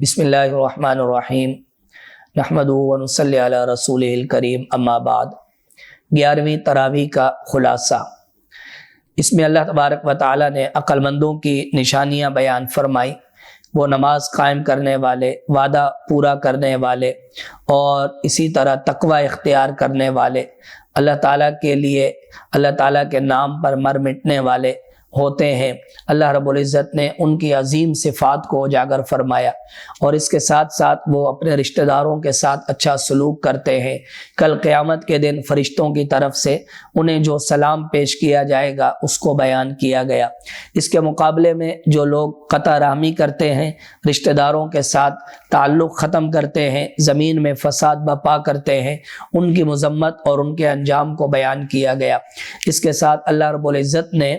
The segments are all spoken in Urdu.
بسم اللہ الرحمن الرحیم نحمدہ و نصلی علی رسولہ الکریم اما بعد 11ویں تراویح کا خلاصہ۔ اس میں اللہ تبارک و تعالی نے عقل مندوں کی نشانیاں بیان فرمائی، وہ نماز قائم کرنے والے، وعدہ پورا کرنے والے اور اسی طرح تقوی اختیار کرنے والے، اللہ تعالیٰ کے لیے اللہ تعالیٰ کے نام پر مر مٹنے والے ہوتے ہیں۔ اللہ رب العزت نے ان کی عظیم صفات کو اجاگر فرمایا اور اس کے ساتھ ساتھ وہ اپنے رشتہ داروں کے ساتھ اچھا سلوک کرتے ہیں۔ کل قیامت کے دن فرشتوں کی طرف سے انہیں جو سلام پیش کیا جائے گا اس کو بیان کیا گیا۔ اس کے مقابلے میں جو لوگ قطع رحمی کرتے ہیں، رشتہ داروں کے ساتھ تعلق ختم کرتے ہیں، زمین میں فساد برپا کرتے ہیں، ان کی مذمت اور ان کے انجام کو بیان کیا گیا۔ اس کے ساتھ اللہ رب العزت نے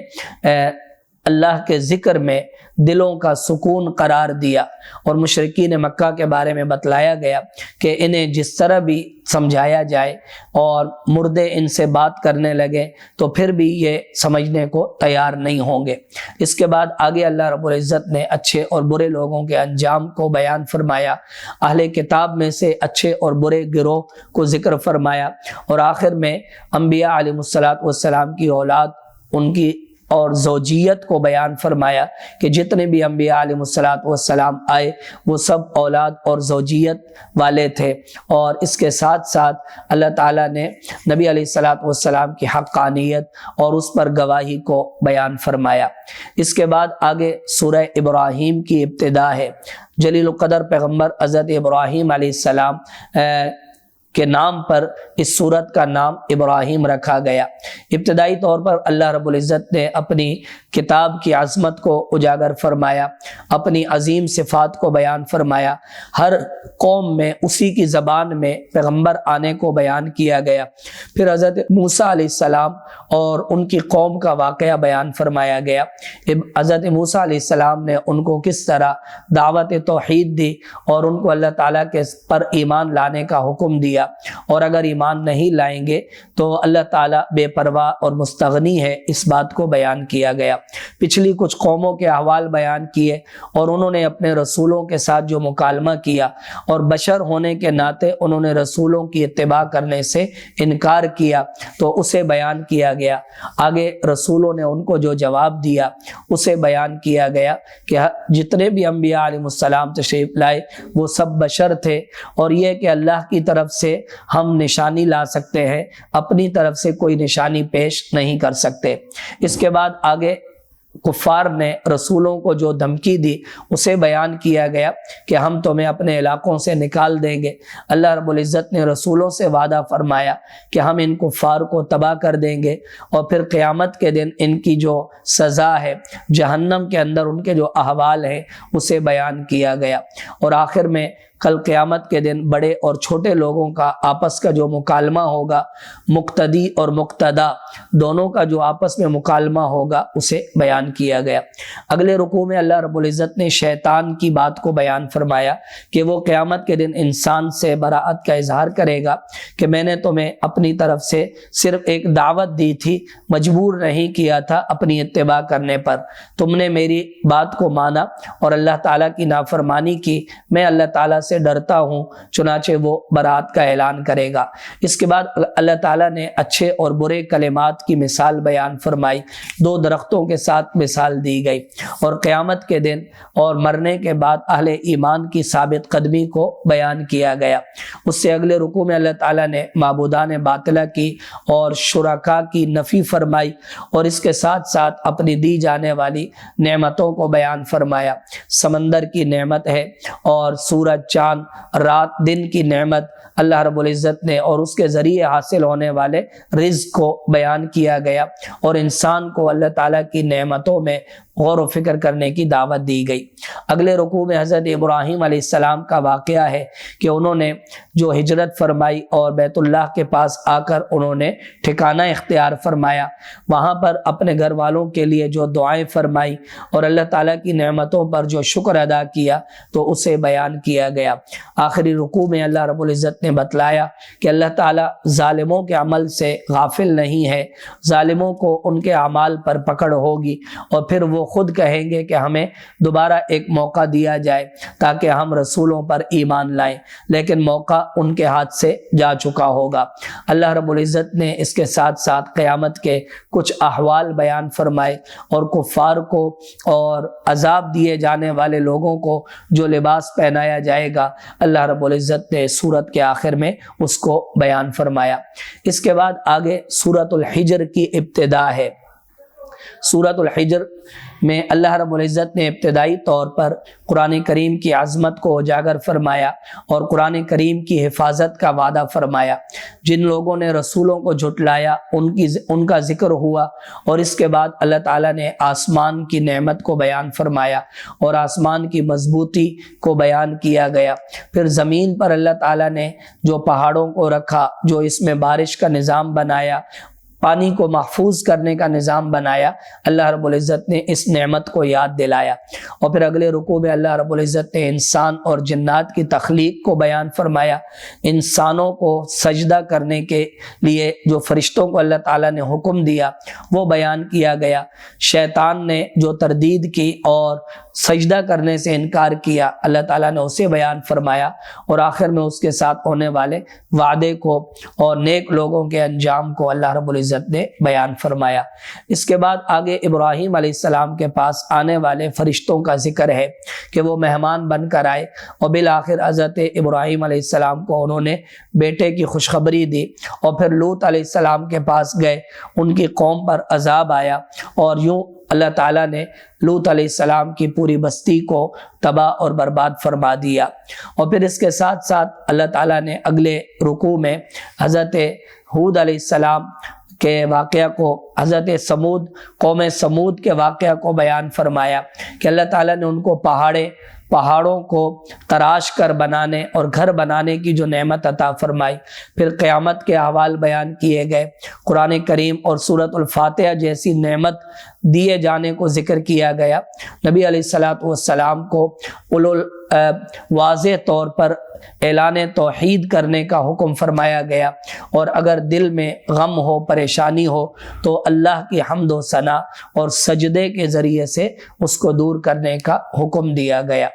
اللہ کے ذکر میں دلوں کا سکون قرار دیا اور مشرکین مکہ کے بارے میں بتلایا گیا کہ انہیں جس طرح بھی سمجھایا جائے اور مردے ان سے بات کرنے لگے تو پھر بھی یہ سمجھنے کو تیار نہیں ہوں گے۔ اس کے بعد آگے اللہ رب العزت نے اچھے اور برے لوگوں کے انجام کو بیان فرمایا، اہل کتاب میں سے اچھے اور برے گروہ کو ذکر فرمایا اور آخر میں انبیاء علیہ السلام کی اولاد، ان کی اور زوجیت کو بیان فرمایا کہ جتنے بھی انبیاء علیہ السلام آئے وہ سب اولاد اور زوجیت والے تھے، اور اس کے ساتھ ساتھ اللہ تعالیٰ نے نبی علیہ السلام کی حقانیت اور اس پر گواہی کو بیان فرمایا۔ اس کے بعد آگے سورہ ابراہیم کی ابتدا ہے۔ جلیل القدر پیغمبر حضرت ابراہیم علیہ السلام کے نام پر اس سورت کا نام ابراہیم رکھا گیا۔ ابتدائی طور پر اللہ رب العزت نے اپنی کتاب کی عظمت کو اجاگر فرمایا، اپنی عظیم صفات کو بیان فرمایا، ہر قوم میں اسی کی زبان میں پیغمبر آنے کو بیان کیا گیا۔ پھر حضرت موسیٰ علیہ السلام اور ان کی قوم کا واقعہ بیان فرمایا گیا۔ حضرت موسیٰ علیہ السلام نے ان کو کس طرح دعوت توحید دی اور ان کو اللہ تعالیٰ کے پر ایمان لانے کا حکم دیا، اور اگر ایمان نہیں لائیں گے تو اللہ تعالیٰ بے پرواہ اور مستغنی ہے، اس بات کو بیان کیا گیا۔ پچھلی کچھ قوموں کے احوال بیان کیے اور انہوں نے اپنے رسولوں کے ساتھ جو مکالمہ کیا اور بشر ہونے کے ناطے انہوں نے رسولوں کی اتباع کرنے سے انکار کیا تو اسے بیان کیا گیا۔ آگے رسولوں نے ان کو جو جواب دیا اسے بیان کیا گیا کہ جتنے بھی انبیاء علیہ السلام تشریف لائے وہ سب بشر تھے، اور یہ کہ اللہ کی طرف سے ہم نشانی لا سکتے ہیں، اپنی طرف سے کوئی نشانی پیش نہیں کر سکتے۔ اس کے بعد آگے کفار نے رسولوں کو جو دھمکی دی اسے بیان کیا گیا کہ ہم تمہیں اپنے علاقوں سے نکال دیں گے۔ اللہ رب العزت نے رسولوں سے وعدہ فرمایا کہ ہم ان کفار کو تباہ کر دیں گے، اور پھر قیامت کے دن ان کی جو سزا ہے، جہنم کے اندر ان کے جو احوال ہیں اسے بیان کیا گیا۔ اور آخر میں کل قیامت کے دن بڑے اور چھوٹے لوگوں کا آپس کا جو مکالمہ ہوگا، مقتدی اور مقتدا دونوں کا جو آپس میں مکالمہ ہوگا اسے بیان کیا گیا۔ اگلے رکوع میں اللہ رب العزت نے شیطان کی بات کو بیان فرمایا کہ وہ قیامت کے دن انسان سے براءت کا اظہار کرے گا کہ میں نے تمہیں اپنی طرف سے صرف ایک دعوت دی تھی، مجبور نہیں کیا تھا اپنی اتباع کرنے پر، تم نے میری بات کو مانا اور اللہ تعالیٰ کی نافرمانی کی، میں اللہ تعالیٰ سے ڈرتا ہوں، چنانچہ وہ برات کا اعلان کرے گا۔ اس کے بعد اللہ تعالیٰ نے اچھے اور برے کلمات کی مثال بیان فرمائی، دو درختوں کے ساتھ مثال دی گئی، اور قیامت کے دن اور مرنے کے بعد اہل ایمان کی ثابت قدمی کو بیان کیا گیا۔ اس سے اگلے رکوع میں اللہ تعالیٰ نے معبودان باطلہ کی اور شرکا کی نفی فرمائی، اور اس کے ساتھ ساتھ اپنی دی جانے والی نعمتوں کو بیان فرمایا۔ سمندر کی نعمت ہے اور سورج، چاند، رات، دن کی نعمت اللہ رب العزت نے اور اس کے ذریعے حاصل ہونے والے رزق کو بیان کیا گیا، اور انسان کو اللہ تعالیٰ کی نعمتوں میں غور و فکر کرنے کی دعوت دی گئی۔ اگلے رکوع میں حضرت ابراہیم علیہ السلام کا واقعہ ہے کہ انہوں نے جو ہجرت فرمائی اور بیت اللہ کے پاس آ کر انہوں نے ٹھکانہ اختیار فرمایا، وہاں پر اپنے گھر والوں کے لیے جو دعائیں فرمائی اور اللہ تعالیٰ کی نعمتوں پر جو شکر ادا کیا تو اسے بیان کیا گیا۔ آخری رکوع میں اللہ رب العزت نے بتلایا کہ اللہ تعالیٰ ظالموں کے عمل سے غافل نہیں ہے، ظالموں کو ان کے اعمال پر پکڑ ہوگی اور پھر وہ وہ خود کہیں گے کہ ہمیں دوبارہ ایک موقع دیا جائے تاکہ ہم رسولوں پر ایمان لائیں، لیکن موقع ان کے ہاتھ سے جا چکا ہوگا۔ اللہ رب العزت نے اس کے ساتھ ساتھ قیامت کے کچھ احوال بیان فرمائے اور کفار کو اور عذاب دیے جانے والے لوگوں کو جو لباس پہنایا جائے گا، اللہ رب العزت نے سورت کے آخر میں اس کو بیان فرمایا۔ اس کے بعد آگے سورۃ الحجر کی ابتدا ہے۔ سورۃ الحجر میں اللہ رب العزت نے ابتدائی طور پر قرآن کریم کی عظمت کو اجاگر فرمایا اور قرآن کریم کی حفاظت کا وعدہ فرمایا۔ جن لوگوں نے رسولوں کو جھٹلایا ان کا ذکر ہوا، اور اس کے بعد اللہ تعالیٰ نے آسمان کی نعمت کو بیان فرمایا اور آسمان کی مضبوطی کو بیان کیا گیا۔ پھر زمین پر اللہ تعالیٰ نے جو پہاڑوں کو رکھا، جو اس میں بارش کا نظام بنایا، پانی کو محفوظ کرنے کا نظام بنایا، اللہ رب العزت نے اس نعمت کو یاد دلایا۔ اور پھر اگلے رکوع میں اللہ رب العزت نے انسان اور جنات کی تخلیق کو بیان فرمایا۔ انسانوں کو سجدہ کرنے کے لیے جو فرشتوں کو اللہ تعالیٰ نے حکم دیا وہ بیان کیا گیا۔ شیطان نے جو تردید کی اور سجدہ کرنے سے انکار کیا، اللہ تعالیٰ نے اسے بیان فرمایا، اور آخر میں اس کے ساتھ ہونے والے وعدے کو اور نیک لوگوں کے انجام کو اللہ رب العزت نے بیان فرمایا۔ اس کے بعد آگے ابراہیم علیہ السلام کے پاس آنے والے فرشتوں کا ذکر ہے کہ وہ مہمان بن کر آئے، اور بالآخر حضرت ابراہیم علیہ السلام کو انہوں نے بیٹے کی خوشخبری دی، اور پھر لوط علیہ السلام کے پاس گئے، ان کی قوم پر عذاب آیا، اور یوں اللہ تعالیٰ نے لوط علیہ السلام کی پوری بستی کو تباہ اور برباد فرما دیا۔ اور پھر اس کے ساتھ ساتھ اللہ تعالیٰ نے اگلے رکوع میں حضرت ہود علیہ السلام کے واقعہ کو، حضرت سمود، قوم سمود کے واقعہ کو بیان فرمایا کہ اللہ تعالیٰ نے ان کو پہاڑوں کو تراش کر بنانے اور گھر بنانے کی جو نعمت عطا فرمائی۔ پھر قیامت کے احوال بیان کیے گئے، قرآن کریم اور سورۃ الفاتحہ جیسی نعمت دیے جانے کو ذکر کیا گیا۔ نبی علیہ الصلوۃ والسلام کو واضح طور پر اعلان توحید کرنے کا حکم فرمایا گیا، اور اگر دل میں غم ہو، پریشانی ہو، تو اللہ کی حمد و ثنا اور سجدے کے ذریعے سے اس کو دور کرنے کا حکم دیا گیا۔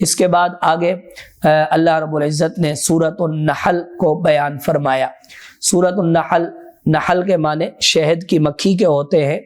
اس کے بعد آگے اللہ رب العزت نے سورۃ النحل کو بیان فرمایا۔ سورۃ النحل، نحل کے معنی شہد کی مکھی کے ہوتے ہیں۔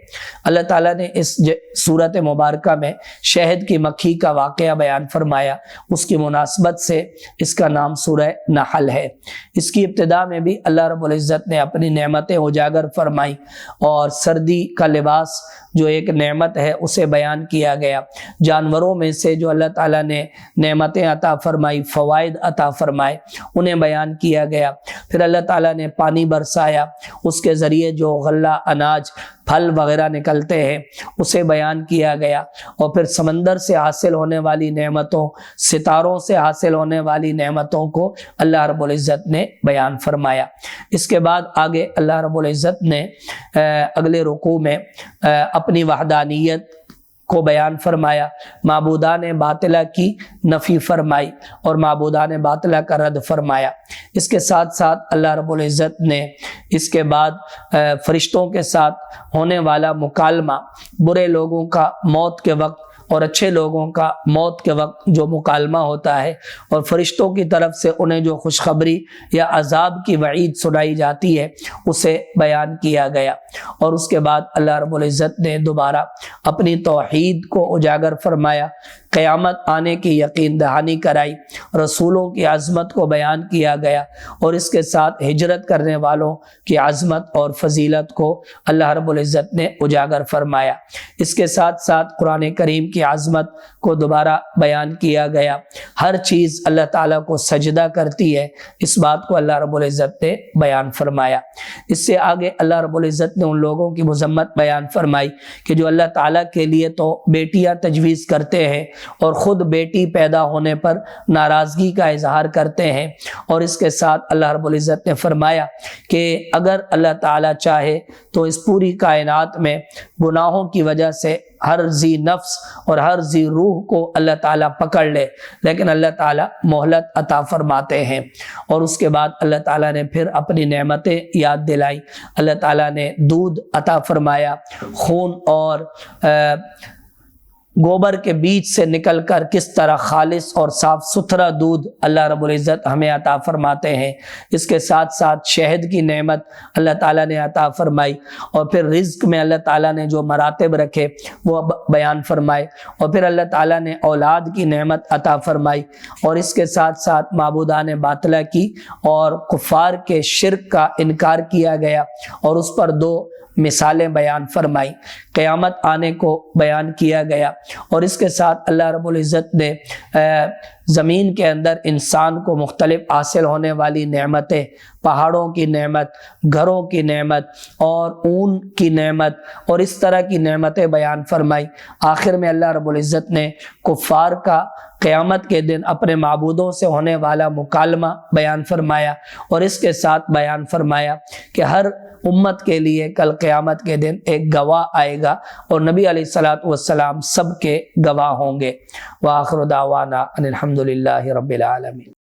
اللہ تعالیٰ نے اس سورت مبارکہ میں شہد کی مکھی کا واقعہ بیان فرمایا، اس کی مناسبت سے اس کا نام سورہ نحل ہے۔ اس کی ابتدا میں بھی اللہ رب العزت نے اپنی نعمتیں اجاگر فرمائی، اور سردی کا لباس جو ایک نعمت ہے اسے بیان کیا گیا۔ جانوروں میں سے جو اللہ تعالیٰ نے نعمتیں عطا فرمائی، فوائد عطا فرمائے، انہیں بیان کیا گیا۔ پھر اللہ تعالیٰ نے پانی برسایا، اس کے ذریعے جو غلہ، اناج، پھل وغیرہ نکلتے ہیں اسے بیان کیا گیا۔ اور پھر سمندر سے حاصل ہونے والی نعمتوں، ستاروں سے حاصل ہونے والی نعمتوں کو اللہ رب العزت نے بیان فرمایا۔ اس کے بعد آگے اللہ رب العزت نے اگلے رکوع میں اپنی وحدانیت کو بیان فرمایا، معبودان باطلہ کی نفی فرمائی اور معبودان باطلہ کا رد فرمایا۔ اس کے ساتھ ساتھ اللہ رب العزت نے اس کے بعد فرشتوں کے ساتھ ہونے والا مکالمہ، برے لوگوں کا موت کے وقت اور اچھے لوگوں کا موت کے وقت جو مکالمہ ہوتا ہے، اور فرشتوں کی طرف سے انہیں جو خوشخبری یا عذاب کی وعید سنائی جاتی ہے اسے بیان کیا گیا۔ اور اس کے بعد اللہ رب العزت نے دوبارہ اپنی توحید کو اجاگر فرمایا، قیامت آنے کی یقین دہانی کرائی، رسولوں کی عظمت کو بیان کیا گیا، اور اس کے ساتھ ہجرت کرنے والوں کی عظمت اور فضیلت کو اللہ رب العزت نے اجاگر فرمایا۔ اس کے ساتھ ساتھ قرآن کریم کی عظمت کو دوبارہ بیان کیا گیا۔ ہر چیز اللہ تعالیٰ کو سجدہ کرتی ہے، اس بات کو اللہ رب العزت نے بیان فرمایا۔ اس سے آگے اللہ رب العزت نے ان لوگوں کی مذمت بیان فرمائی کہ جو اللہ تعالیٰ کے لیے تو بیٹیاں تجویز کرتے ہیں اور خود بیٹی پیدا ہونے پر ناراضگی کا اظہار کرتے ہیں، اور اس کے ساتھ اللہ رب العزت نے فرمایا کہ اگر اللہ تعالیٰ چاہے تو اس پوری کائنات میں گناہوں کی وجہ سے ہر ذی نفس اور ہر ذی روح کو اللہ تعالیٰ پکڑ لے، لیکن اللہ تعالیٰ مہلت عطا فرماتے ہیں۔ اور اس کے بعد اللہ تعالیٰ نے پھر اپنی نعمتیں یاد دلائی۔ اللہ تعالیٰ نے دودھ عطا فرمایا، خون اور گوبر کے بیچ سے نکل کر کس طرح خالص اور صاف ستھرا دودھ اللہ رب العزت ہمیں عطا فرماتے ہیں، اس کے ساتھ ساتھ شہد کی نعمت اللہ تعالیٰ نے عطا فرمائی، اور پھر رزق میں اللہ تعالیٰ نے جو مراتب رکھے وہ بیان فرمائے، اور پھر اللہ تعالیٰ نے اولاد کی نعمت عطا فرمائی، اور اس کے ساتھ ساتھ معبودان باطلہ کی اور کفار کے شرک کا انکار کیا گیا، اور اس پر دو مثالیں بیان فرمائی، قیامت آنے کو بیان کیا گیا، اور اس کے ساتھ اللہ رب العزت نے زمین کے اندر انسان کو مختلف حاصل ہونے والی نعمتیں، پہاڑوں کی نعمت، گھروں کی نعمت اور اون کی نعمت اور اس طرح کی نعمتیں بیان فرمائی۔ آخر میں اللہ رب العزت نے کفار کا قیامت کے دن اپنے معبودوں سے ہونے والا مکالمہ بیان فرمایا، اور اس کے ساتھ بیان فرمایا کہ ہر امت کے لیے کل قیامت کے دن ایک گواہ آئے گا، اور نبی علیہ الصلوۃ والسلام سب کے گواہ ہوں گے۔ وآخر دعوانا ان الحمد للہ رب العالمین۔